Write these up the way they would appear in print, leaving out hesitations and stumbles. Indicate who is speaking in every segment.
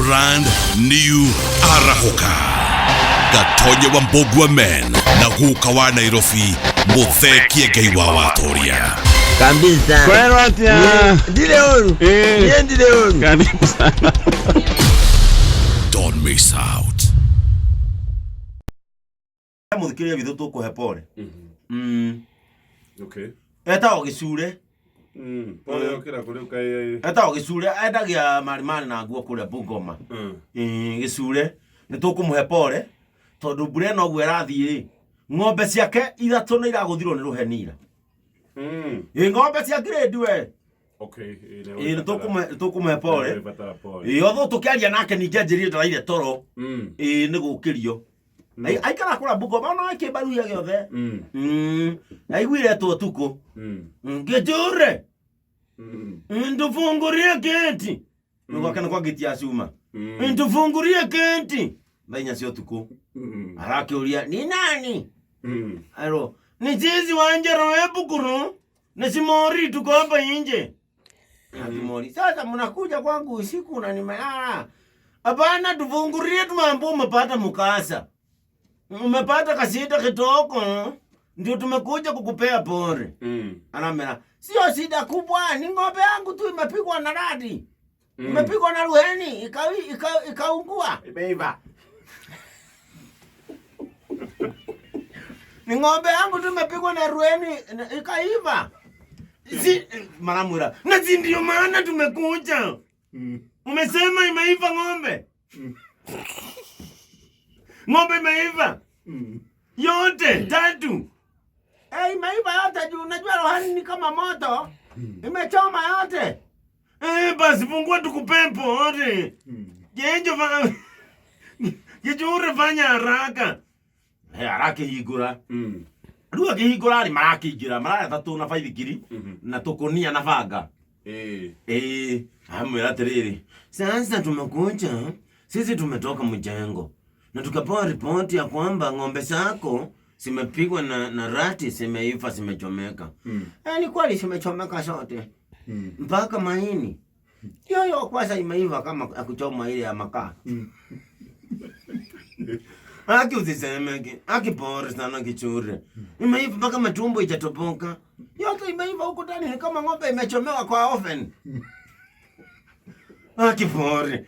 Speaker 1: brand new Arahoka Gatonye wa Mbogwa men na guka wa Nairobi muthekie Ngai wa watoria
Speaker 2: kabisa.
Speaker 3: Kwenu atia
Speaker 2: Ndile huru ndile huru
Speaker 3: kabisa.
Speaker 1: Don't miss out.
Speaker 4: Muthikiria bithu tukuhe pole.
Speaker 3: Okay.
Speaker 4: Eta ogicure.
Speaker 3: Pole okira kuri ukai.
Speaker 4: Eta ogicure endagia marimari na nguo kure Bungoma. Gicure ni tukumuhe pole tondu mbura no gwe rathii ng'ombe ciake ithatu ni iraguthirwo ni ruhenira. Ng'ombe cia grade we.
Speaker 3: Okay.
Speaker 4: Ni tukumuhe pole. Otho tukiaria nake ninge njiri ndaraire toro. Ni gukirio. Aikara kura Bungoma no akibaruia giothe. Aiguire tu tuko. Ngejure. Ndufungurie geti. Nuko kana kwa geti ya cuma. Ndufungurie geti. Thainya cio tuko. Arakiuria ni nani? Aro, ni jizi wanjero ebukuru. Na simori tuko hapa nje. Simori, sasa mnakuja kwangu usiku na nimelala. Hapana, tufungurie tumambo umepata mkasa. Umepata kasida kitoko. Ndio tumekuja kukupea pole. Anamera, sio shida kubwa, ni ng'ombe yangu tu imepigwa na radi. Imepigwa na ruheni, ikaungua. Imeiva. Ni ng'ombe yangu tu imepigwa na ruheni, ikaiva. Maramura, na si ndio maana tumekuja. Umesema imeiva ng'ombe. Ng'ombe imeiva. Yote tatu. Imeiva yote juu unajua rohani ni kama moto. Imechoma yote. Basi fungua tukupe pole. Genjo Gijure fanya haraka. Haraka higura. Rua kihigura ari maraki igira maraya tatu na 5 kiri na tukonia na banga. Hamwe atiriri. Sasa tumekuja. Sisi tumetoka mjengo. Na tukapewa ripoti ya kwamba ng'ombe zako zimepigwa na rati, zimeiva, zimechomeka. Ni kweli zimechomeka zote. Mpaka maini. Hiyo kwanza imeiva kama kuchoma ile ya makaa. Aki usisemeke, aki pore sana Gichure. Imeiva mpaka matumbo itatoboka. Yote imeiva huko ndani ni kama ng'ombe imechomewa kwa oven. Aki pore.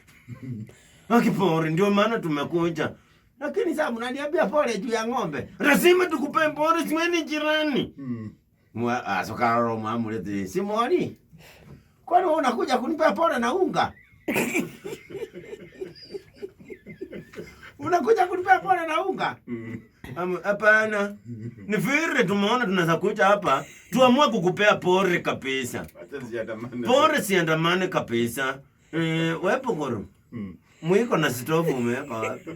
Speaker 4: Akipore ndio maana tumekuja. Lakini sasa mnaniambia pole juu ya ng'ombe. Lazima tukupe pole siweni jirani. Sokaro mamulete. Simoni. Kwani wewe unakuja kunipa pole na unga? Unakuja kunipa pole na unga? Hapana. Ni vile tumeona tunaweza kuja hapa, tuamue kukupea pole kabisa. Pole siandamane kabisa. Wepo ngoro. Mwiko na stove umeweka wapi?